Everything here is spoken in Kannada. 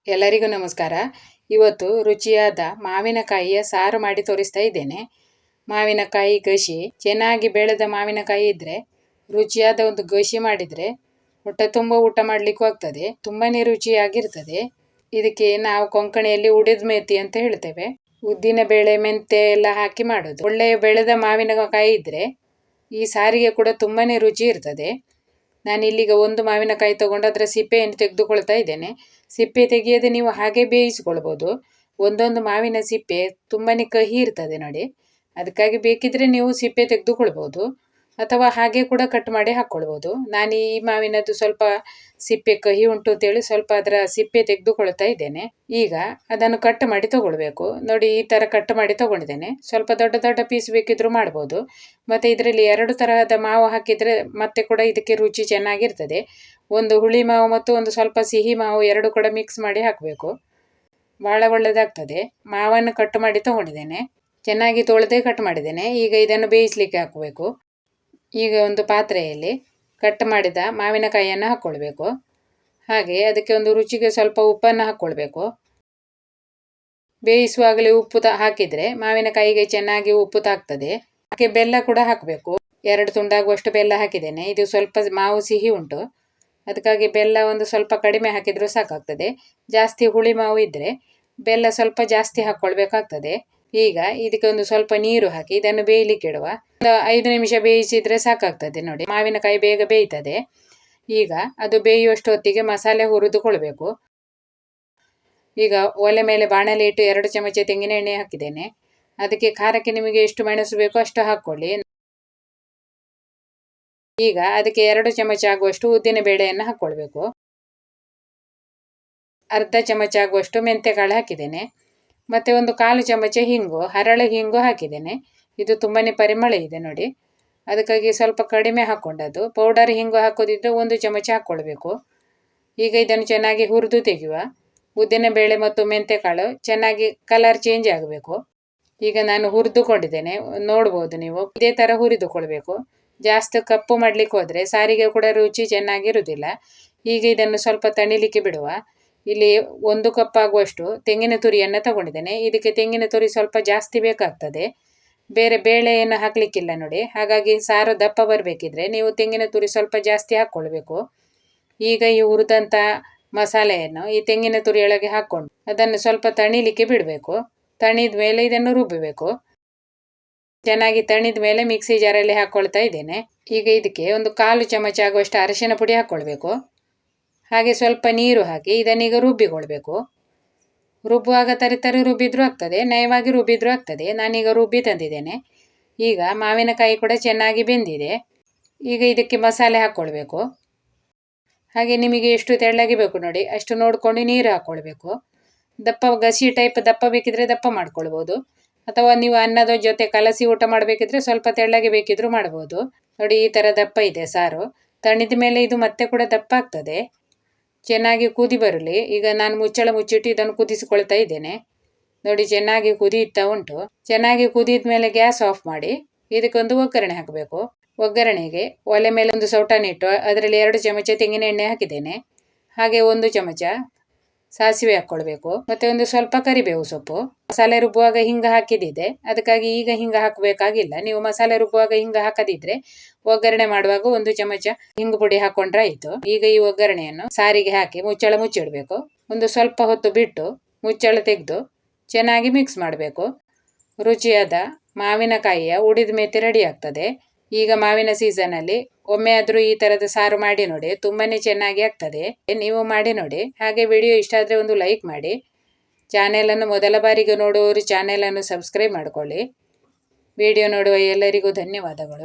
ಎಲ್ಲರಿಗೂ ನಮಸ್ಕಾರ. ಇವತ್ತು ರುಚಿಯಾದ ಮಾವಿನಕಾಯಿಯ ಸಾರು ಮಾಡಿ ತೋರಿಸ್ತಾ ಇದ್ದೇನೆ. ಮಾವಿನಕಾಯಿ ಗಸಿ, ಚೆನ್ನಾಗಿ ಬೆಳೆದ ಮಾವಿನಕಾಯಿ ಇದ್ರೆ ರುಚಿಯಾದ ಒಂದು ಗಸಿ ಮಾಡಿದ್ರೆ ಹೊಟ್ಟೆ ತುಂಬ ಊಟ ಮಾಡ್ಲಿಕ್ಕೂ ಆಗ್ತದೆ. ತುಂಬಾನೇ ರುಚಿಯಾಗಿರ್ತದೆ. ಇದಕ್ಕೆ ನಾವು ಕೊಂಕಣಿಯಲ್ಲಿ ಉಡಿದ ಮೇಥಿ ಅಂತ ಹೇಳ್ತೇವೆ. ಉದ್ದಿನ ಬೇಳೆ ಮೆಂತೆ ಎಲ್ಲ ಹಾಕಿ ಮಾಡೋದು. ಒಳ್ಳೆಯ ಬೆಳೆದ ಮಾವಿನಕಾಯಿ ಇದ್ರೆ ಈ ಸಾರಿಗೆ ಕೂಡ ತುಂಬಾನೇ ರುಚಿ ಇರ್ತದೆ. ನಾನು ಇಲ್ಲಿಗ ಒಂದು ಮಾವಿನಕಾಯಿ ತಗೊಂಡು ಅದರ ಸಿಪ್ಪೆಯನ್ನು ತೆಗೆದುಕೊಳ್ತಾ ಇದ್ದೇನೆ. ಸಿಪ್ಪೆ ತೆಗೆಯದೆ ನೀವು ಹಾಗೆ ಬೇಯಿಸ್ಕೊಳ್ಬೋದು. ಒಂದೊಂದು ಮಾವಿನ ಸಿಪ್ಪೆ ತುಂಬಾನೇ ಕಹಿ ಇರ್ತದೆ ನೋಡಿ. ಅದಕ್ಕಾಗಿ ಬೇಕಿದ್ರೆ ನೀವು ಸಿಪ್ಪೆ ತೆಗೆದುಕೊಳ್ಬೋದು ಅಥವಾ ಹಾಗೆ ಕೂಡ ಕಟ್ ಮಾಡಿ ಹಾಕ್ಕೊಳ್ಬೋದು. ನಾನು ಈ ಮಾವಿನದ್ದು ಸ್ವಲ್ಪ ಸಿಪ್ಪೆ ಕಹಿ ಉಂಟು ಅಂತೇಳಿ ಸ್ವಲ್ಪ ಅದರ ಸಿಪ್ಪೆ ತೆಗೆದುಕೊಳ್ತಾ ಇದ್ದೇನೆ. ಈಗ ಅದನ್ನು ಕಟ್ ಮಾಡಿ ತಗೊಳ್ಬೇಕು ನೋಡಿ. ಈ ತರ ಕಟ್ ಮಾಡಿ ತಗೊಂಡಿದ್ದೇನೆ. ಸ್ವಲ್ಪ ದೊಡ್ಡ ದೊಡ್ಡ ಪೀಸ್ ಬೇಕಿದ್ರೂ ಮಾಡ್ಬೋದು. ಮತ್ತೆ ಇದರಲ್ಲಿ 2 ತರಹದ ಮಾವು ಹಾಕಿದ್ರೆ ಮತ್ತೆ ಕೂಡ ಇದಕ್ಕೆ ರುಚಿ ಚೆನ್ನಾಗಿರ್ತದೆ. ಒಂದು ಹುಳಿ ಮಾವು ಮತ್ತು ಒಂದು ಸ್ವಲ್ಪ ಸಿಹಿ ಮಾವು 2 ಕೂಡ ಮಿಕ್ಸ್ ಮಾಡಿ ಹಾಕಬೇಕು. ಬಹಳ ಒಳ್ಳೆದಾಗ್ತದೆ. ಮಾವನ್ನು ಕಟ್ ಮಾಡಿ ತಗೊಂಡಿದ್ದೇನೆ. ಚೆನ್ನಾಗಿ ತೊಳೆದೇ ಕಟ್ ಮಾಡಿದ್ದೇನೆ. ಈಗ ಇದನ್ನು ಬೇಯಿಸ್ಲಿಕ್ಕೆ ಹಾಕಬೇಕು. ಈಗ ಒಂದು ಪಾತ್ರೆಯಲ್ಲಿ ಕಟ್ ಮಾಡಿದ ಮಾವಿನಕಾಯಿಯನ್ನು ಹಾಕ್ಕೊಳ್ಬೇಕು. ಹಾಗೆ ಅದಕ್ಕೆ ಒಂದು ರುಚಿಗೆ ಸ್ವಲ್ಪ ಉಪ್ಪನ್ನು ಹಾಕ್ಕೊಳ್ಬೇಕು. ಬೇಯಿಸುವಾಗಲೇ ಉಪ್ಪು ಹಾಕಿದ್ರೆ ಮಾವಿನಕಾಯಿಗೆ ಚೆನ್ನಾಗಿ ಉಪ್ಪು ತಾಗ್ತದೆ. ಅದಕ್ಕೆ ಬೆಲ್ಲ ಕೂಡ ಹಾಕಬೇಕು. 2 ತುಂಡಾಗುವಷ್ಟು ಬೆಲ್ಲ ಹಾಕಿದ್ದೇನೆ. ಇದು ಸ್ವಲ್ಪ ಮಾವು ಸಿಹಿ ಉಂಟು, ಅದಕ್ಕಾಗಿ ಬೆಲ್ಲ ಒಂದು ಸ್ವಲ್ಪ ಕಡಿಮೆ ಹಾಕಿದ್ರೂ ಸಾಕಾಗ್ತದೆ. ಜಾಸ್ತಿ ಹುಳಿ ಮಾವು ಇದ್ರೆ ಬೆಲ್ಲ ಸ್ವಲ್ಪ ಜಾಸ್ತಿ ಹಾಕ್ಕೊಳ್ಬೇಕಾಗ್ತದೆ. ಈಗ ಇದಕ್ಕೆ ಒಂದು ಸ್ವಲ್ಪ ನೀರು ಹಾಕಿ ಇದನ್ನು ಬೇಯಲಿಕ್ಕೆ ಇಡುವ. 5 ನಿಮಿಷ ಬೇಯಿಸಿದ್ರೆ ಸಾಕಾಗ್ತದೆ ನೋಡಿ. ಮಾವಿನಕಾಯಿ ಬೇಗ ಬೇಯ್ತದೆ. ಈಗ ಅದು ಬೇಯುವಷ್ಟು ಹೊತ್ತಿಗೆ ಮಸಾಲೆ ಹುರಿದುಕೊಳ್ಬೇಕು. ಈಗ ಒಲೆ ಮೇಲೆ ಬಾಣಲೆ ಇಟ್ಟು 2 ಚಮಚ ತೆಂಗಿನ ಎಣ್ಣೆ ಹಾಕಿದ್ದೇನೆ. ಅದಕ್ಕೆ ಖಾರಕ್ಕೆ ನಿಮಗೆ ಎಷ್ಟು ಮೆಣಸು ಬೇಕೋ ಅಷ್ಟು ಹಾಕ್ಕೊಳ್ಳಿ. ಈಗ ಅದಕ್ಕೆ 2 ಚಮಚ ಆಗುವಷ್ಟು ಉದ್ದಿನ ಬೇಳೆಯನ್ನು ಹಾಕ್ಕೊಳ್ಬೇಕು. ಅರ್ಧ ಚಮಚ ಆಗುವಷ್ಟು ಮೆಂತೆಕಾಳು ಹಾಕಿದ್ದೇನೆ. ಮತ್ತೆ ಒಂದು 1/4 ಚಮಚ ಹಿಂಗು, ಹರಳು ಹಿಂಗು ಹಾಕಿದ್ದೇನೆ. ಇದು ತುಂಬಾನೇ ಪರಿಮಳ ಇದೆ ನೋಡಿ. ಅದಕ್ಕಾಗಿ ಸ್ವಲ್ಪ ಕಡಿಮೆ ಹಾಕ್ಕೊಂಡದ್ದು. ಪೌಡರ್ ಹಿಂಗು ಹಾಕೋದಿದ್ರೆ 1 ಚಮಚ ಹಾಕ್ಕೊಳ್ಬೇಕು. ಈಗ ಇದನ್ನು ಚೆನ್ನಾಗಿ ಹುರಿದು ತೆಗೆಯುವ. ಉದ್ದಿನ ಬೇಳೆ ಮತ್ತು ಮೆಂತೆಕಾಳು ಚೆನ್ನಾಗಿ ಕಲರ್ ಚೇಂಜ್ ಆಗಬೇಕು. ಈಗ ನಾನು ಹುರಿದುಕೊಂಡಿದ್ದೇನೆ, ನೋಡ್ಬೋದು ನೀವು. ಇದೇ ತರ ಹುರಿದುಕೊಳ್ಬೇಕು. ಜಾಸ್ತಿ ಕಪ್ಪು ಮಾಡ್ಲಿಕ್ಕೆ ಹೋದ್ರೆ ಸಾರಿಗೆ ಕೂಡ ರುಚಿ ಚೆನ್ನಾಗಿರುವುದಿಲ್ಲ. ಈಗ ಇದನ್ನು ಸ್ವಲ್ಪ ತಣಿಲಿಕ್ಕೆ ಬಿಡುವ. ಇಲ್ಲಿ 1 ಕಪ್ ಆಗುವಷ್ಟು ತೆಂಗಿನ ತುರಿಯನ್ನು ತಗೊಂಡಿದ್ದೇನೆ. ಇದಕ್ಕೆ ತೆಂಗಿನ ತುರಿ ಸ್ವಲ್ಪ ಜಾಸ್ತಿ ಬೇಕಾಗ್ತದೆ. ಬೇರೆ ಬೇಳೆ ಏನು ಹಾಕ್ಲಿಕ್ಕಿಲ್ಲ ನೋಡಿ. ಹಾಗಾಗಿ ಸಾರು ದಪ್ಪ ಬರಬೇಕಿದ್ರೆ ನೀವು ತೆಂಗಿನ ತುರಿ ಸ್ವಲ್ಪ ಜಾಸ್ತಿ ಹಾಕ್ಕೊಳ್ಬೇಕು. ಈಗ ಈ ಹುರಿದಂಥ ಮಸಾಲೆಯನ್ನು ಈ ತೆಂಗಿನ ತುರಿಯೊಳಗೆ ಹಾಕ್ಕೊಂಡು ಅದನ್ನು ಸ್ವಲ್ಪ ತಣಿಲಿಕ್ಕೆ ಬಿಡಬೇಕು. ತಣಿದ ಮೇಲೆ ಇದನ್ನು ರುಬ್ಬಬೇಕು. ಚೆನ್ನಾಗಿ ತಣಿದ ಮೇಲೆ ಮಿಕ್ಸಿ ಜಾರಲ್ಲಿ ಹಾಕ್ಕೊಳ್ತಾ ಇದ್ದೇನೆ. ಈಗ ಇದಕ್ಕೆ ಒಂದು 1/4 ಚಮಚ ಆಗುವಷ್ಟು ಅರಿಶಿನ ಪುಡಿ ಹಾಕ್ಕೊಳ್ಬೇಕು. ಹಾಗೆ ಸ್ವಲ್ಪ ನೀರು ಹಾಕಿ ಇದನ್ನೀಗ ರುಬ್ಬಿಕೊಳ್ಬೇಕು. ರುಬ್ಬುವಾಗ ತರಿ ರುಬ್ಬಿದ್ರೂ ಆಗ್ತದೆ, ನಯವಾಗಿ ರುಬ್ಬಿದ್ರೂ ಆಗ್ತದೆ. ನಾನೀಗ ರುಬ್ಬಿ ತಂದಿದ್ದೇನೆ. ಈಗ ಮಾವಿನಕಾಯಿ ಕೂಡ ಚೆನ್ನಾಗಿ ಬೆಂದಿದೆ. ಈಗ ಇದಕ್ಕೆ ಮಸಾಲೆ ಹಾಕ್ಕೊಳ್ಬೇಕು. ಹಾಗೆ ನಿಮಗೆ ಎಷ್ಟು ತೆಳ್ಳಗೆ ಬೇಕು ನೋಡಿ ಅಷ್ಟು ನೋಡ್ಕೊಂಡು ನೀರು ಹಾಕ್ಕೊಳ್ಬೇಕು. ದಪ್ಪ ಗಸಿ ಟೈಪ್ ದಪ್ಪ ಬೇಕಿದ್ರೆ ದಪ್ಪ ಮಾಡ್ಕೊಳ್ಬೋದು. ಅಥವಾ ನೀವು ಅನ್ನದ ಜೊತೆ ಕಲಸಿ ಊಟ ಮಾಡಬೇಕಿದ್ರೆ ಸ್ವಲ್ಪ ತೆಳ್ಳಗೆ ಬೇಕಿದ್ರೂ ಮಾಡ್ಬೋದು. ನೋಡಿ ಈ ಥರ ದಪ್ಪ ಇದೆ ಸಾರು. ತಣಿದ ಮೇಲೆ ಇದು ಮತ್ತೆ ಕೂಡ ದಪ್ಪ ಆಗ್ತದೆ. ಚೆನ್ನಾಗಿ ಕುದಿ ಬರಲಿ. ಈಗ ನಾನು ಮುಚ್ಚಳ ಮುಚ್ಚಿಟ್ಟು ಇದನ್ನು ಕುದಿಸಿಕೊಳ್ತಾ ಇದ್ದೇನೆ. ನೋಡಿ ಚೆನ್ನಾಗಿ ಕುದಿಯುತ್ತಾ ಉಂಟು. ಚೆನ್ನಾಗಿ ಕುದಿದ ಮೇಲೆ ಗ್ಯಾಸ್ ಆಫ್ ಮಾಡಿ ಇದಕ್ಕೊಂದು ಒಗ್ಗರಣೆ ಹಾಕಬೇಕು. ಒಗ್ಗರಣೆಗೆ ಒಲೆ ಮೇಲೆ ಒಂದು ಸೌಟನ್ನಿಟ್ಟು ಅದರಲ್ಲಿ 2 ಚಮಚ ತೆಂಗಿನ ಎಣ್ಣೆ ಹಾಕಿದ್ದೇನೆ. ಹಾಗೆ 1 ಚಮಚ ಸಾಸಿವೆ ಹಾಕ್ಕೊಳ್ಬೇಕು. ಮತ್ತೆ ಒಂದು ಸ್ವಲ್ಪ ಕರಿಬೇವು ಸೊಪ್ಪು. ಮಸಾಲೆ ರುಬ್ಬುವಾಗ ಹಿಂಗ ಹಾಕಿದ್ದಿದೆ, ಅದಕ್ಕಾಗಿ ಈಗ ಹಿಂಗ ಹಾಕಬೇಕಾಗಿಲ್ಲ. ನೀವು ಮಸಾಲೆ ರುಬ್ಬುವಾಗ ಹಿಂಗ ಹಾಕದಿದ್ರೆ ಒಗ್ಗರಣೆ ಮಾಡುವಾಗ 1 ಚಮಚ ಹಿಂಗು ಪುಡಿ ಹಾಕೊಂಡ್ರೆ ಆಯ್ತು. ಈಗ ಈ ಒಗ್ಗರಣೆಯನ್ನು ಸಾರಿಗೆ ಹಾಕಿ ಮುಚ್ಚಳ ಮುಚ್ಚಿಡ್ಬೇಕು. ಒಂದು ಸ್ವಲ್ಪ ಹೊತ್ತು ಬಿಟ್ಟು ಮುಚ್ಚಳ ತೆಗೆದು ಚೆನ್ನಾಗಿ ಮಿಕ್ಸ್ ಮಾಡಬೇಕು. ರುಚಿಯಾದ ಮಾವಿನಕಾಯಿಯ ಉಡಿದ ಮೇಥಿ ರೆಡಿ ಆಗ್ತದೆ. ಈಗ ಮಾವಿನ ಸೀಸನಲ್ಲಿ ಒಮ್ಮೆ ಆದ್ರೂ ಈ ತರದ ಸಾರು ಮಾಡಿ ನೋಡಿ. ತುಂಬಾನೇ ಚೆನ್ನಾಗಿ ಆಗ್ತದೆ. ನೀವು ಮಾಡಿ ನೋಡಿ. ಹಾಗೆ ವಿಡಿಯೋ ಇಷ್ಟ ಆದ್ರೆ ಒಂದು ಲೈಕ್ ಮಾಡಿ. ಚಾನೆಲನ್ನು ಮೊದಲ ಬಾರಿಗೆ ನೋಡುವವರು ಚಾನೆಲನ್ನು ಸಬ್ಸ್ಕ್ರೈಬ್ ಮಾಡ್ಕೊಳ್ಳಿ. ವಿಡಿಯೋ ನೋಡುವ ಎಲ್ಲರಿಗೂ ಧನ್ಯವಾದಗಳು.